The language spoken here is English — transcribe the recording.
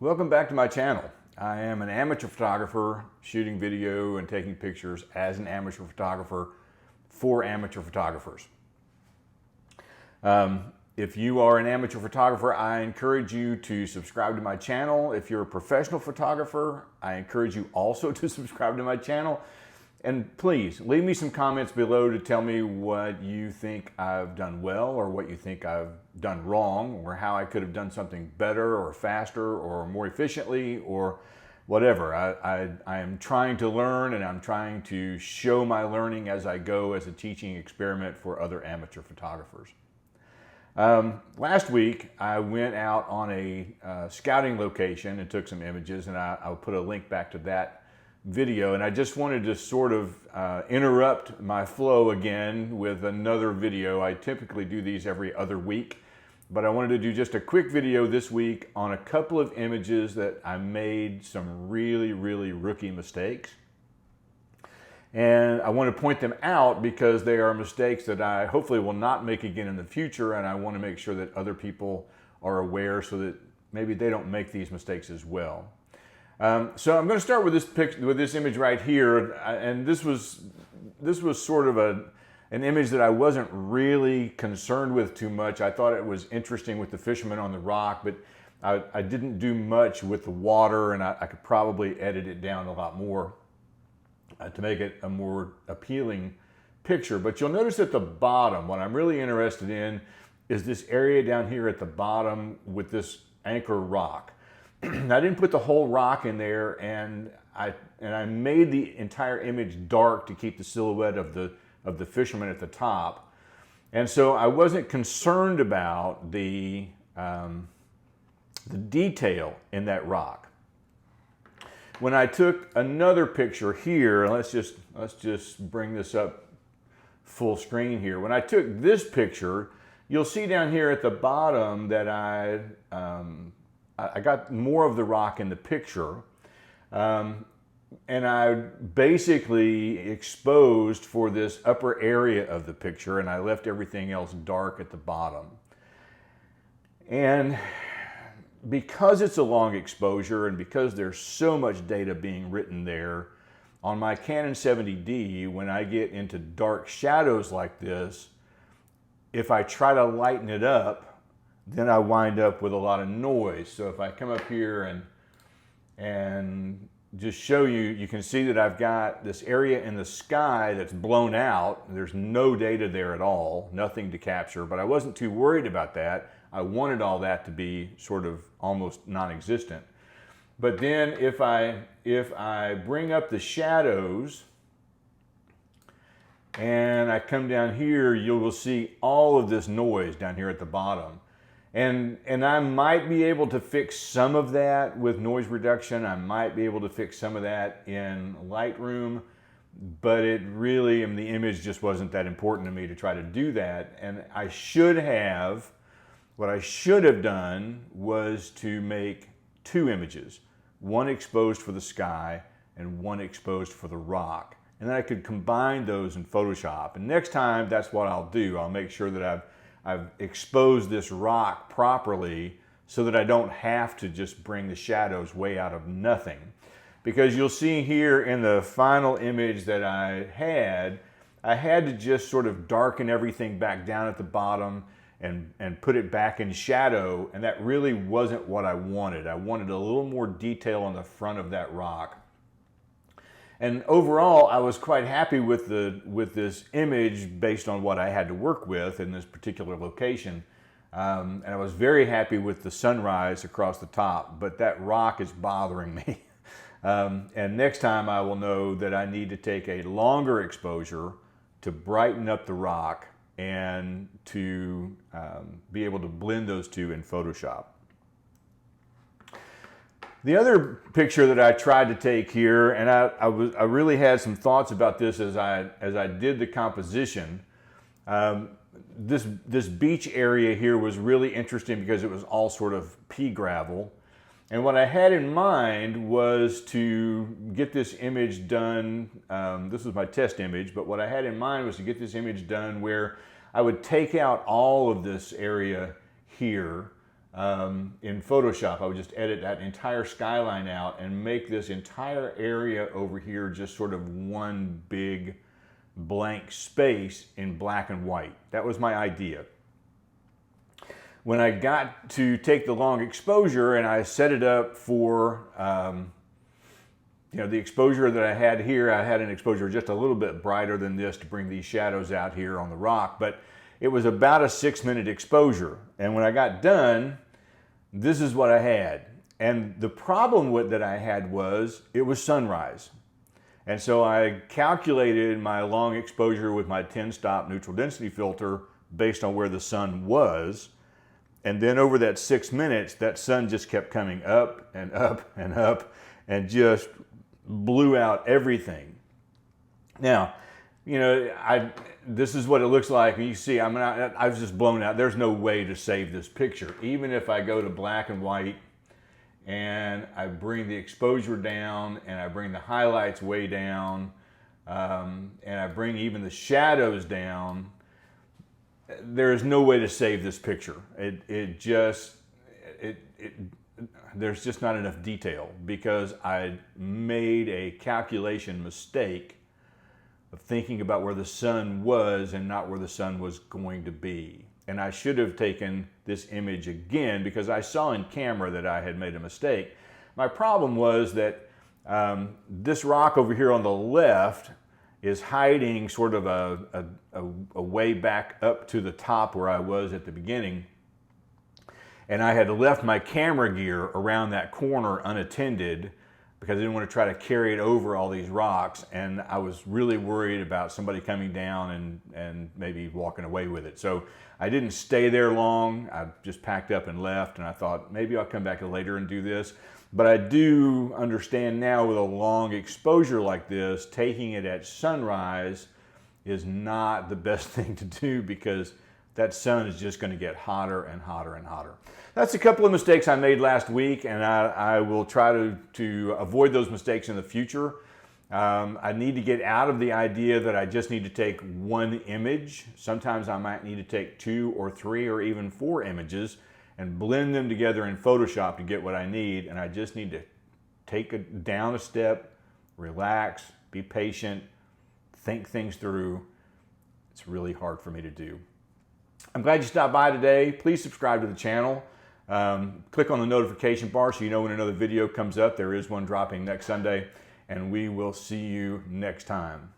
Welcome back to my channel. I am an amateur photographer shooting video and taking pictures as an amateur photographer for amateur photographers. If you are an amateur photographer, I encourage you to subscribe to my channel. If you're a professional photographer, I encourage you also to subscribe to my channel. And please leave me some comments below to tell me what you think I've done well or what you think I've done wrong, or how I could have done something better or faster or more efficiently or whatever. I am trying to learn, and I'm trying to show my learning as I go as a teaching experiment for other amateur photographers. Last week I went out on a scouting location and took some images, and I'll put a link back to that video, and I just wanted to sort of interrupt my flow again with another video. I typically do these every other week, but I wanted to do just a quick video this week on a couple of images that I made some really rookie mistakes. And I want to point them out because they are mistakes that I hopefully will not make again in the future, and I want to make sure that other people are aware so that maybe they don't make these mistakes as well. So I'm going to start with this picture, with this image right here, and this was sort of an image that I wasn't really concerned with too much. I thought it was interesting with the fisherman on the rock, but I didn't do much with the water, and I could probably edit it down a lot more to make it a more appealing picture. But you'll notice at the bottom, what I'm really interested in is this area down here at the bottom with this anchor rock. I didn't put the whole rock in there, and I made the entire image dark to keep the silhouette of the fisherman at the top. And so I wasn't concerned about the detail in that rock. When I took another picture here, let's just bring this up full screen here. When I took this picture, you'll see down here at the bottom that I got more of the rock in the picture, and I basically exposed for this upper area of the picture, and I left everything else dark at the bottom. And because it's a long exposure, and because there's so much data being written there, on my Canon 70D, when I get into dark shadows like this, if I try to lighten it up, then I wind up with a lot of noise. So if I come up here and just show you, you can see that I've got this area in the sky that's blown out. There's no data there at all, nothing to capture, but I wasn't too worried about that. I wanted all that to be sort of almost non-existent. But then if I bring up the shadows and I come down here, you will see all of this noise down here at the bottom. And I might be able to fix some of that with noise reduction. I might be able to fix some of that in Lightroom, but it really, I mean, the image just wasn't that important to me to try to do that. And what I should have done was to make two images, one exposed for the sky and one exposed for the rock. And then I could combine those in Photoshop. And next time, that's what I'll do. I'll make sure that I've exposed this rock properly so that I don't have to just bring the shadows way out of nothing. Because you'll see here in the final image that I had to just sort of darken everything back down at the bottom and put it back in shadow, and that really wasn't what I wanted. I wanted a little more detail on the front of that rock. And overall, I was quite happy with this image based on what I had to work with in this particular location. And I was very happy with the sunrise across the top, but that rock is bothering me. And next time I will know that I need to take a longer exposure to brighten up the rock and to be able to blend those two in Photoshop. The other picture that I tried to take here, and I really had some thoughts about this as I did the composition. This beach area here was really interesting because it was all sort of pea gravel. And what I had in mind was to get this image done. This was my test image, but what I had in mind was to get this image done where I would take out all of this area here in Photoshop. I would just edit that entire skyline out and make this entire area over here just sort of one big blank space in black and white. That was my idea. When I got to take the long exposure and I set it up for the exposure that I had here, I had an exposure just a little bit brighter than this to bring these shadows out here on the rock, but it was about a 6-minute exposure. And when I got done, this is what I had. And the problem that I had was it was sunrise. And so I calculated my long exposure with my 10-stop neutral density filter based on where the sun was. And then over that 6 minutes, that sun just kept coming up and up and up and just blew out everything. Now, this is what it looks like. You see, I was just blown out. There's no way to save this picture. Even if I go to black and white and I bring the exposure down and I bring the highlights way down and I bring even the shadows down, there is no way to save this picture. There's just not enough detail because I made a calculation mistake of thinking about where the sun was and not where the sun was going to be. And I should have taken this image again because I saw in camera that I had made a mistake. My problem was that this rock over here on the left is hiding sort of a way back up to the top where I was at the beginning. And I had left my camera gear around that corner unattended because I didn't want to try to carry it over all these rocks, and I was really worried about somebody coming down and maybe walking away with it. So I didn't stay there long. I just packed up and left, and I thought maybe I'll come back later and do this. But I do understand now with a long exposure like this, taking it at sunrise is not the best thing to do because that sun is just going to get hotter and hotter and hotter. That's a couple of mistakes I made last week, and I will try to avoid those mistakes in the future. I need to get out of the idea that I just need to take one image. Sometimes I might need to take 2 or 3 or even 4 images and blend them together in Photoshop to get what I need, and I just need to take it down a step, relax, be patient, think things through. It's really hard for me to do. I'm glad you stopped by today. Please subscribe to the channel. Click on the notification bar so you know when another video comes up. There is one dropping next Sunday, and we will see you next time.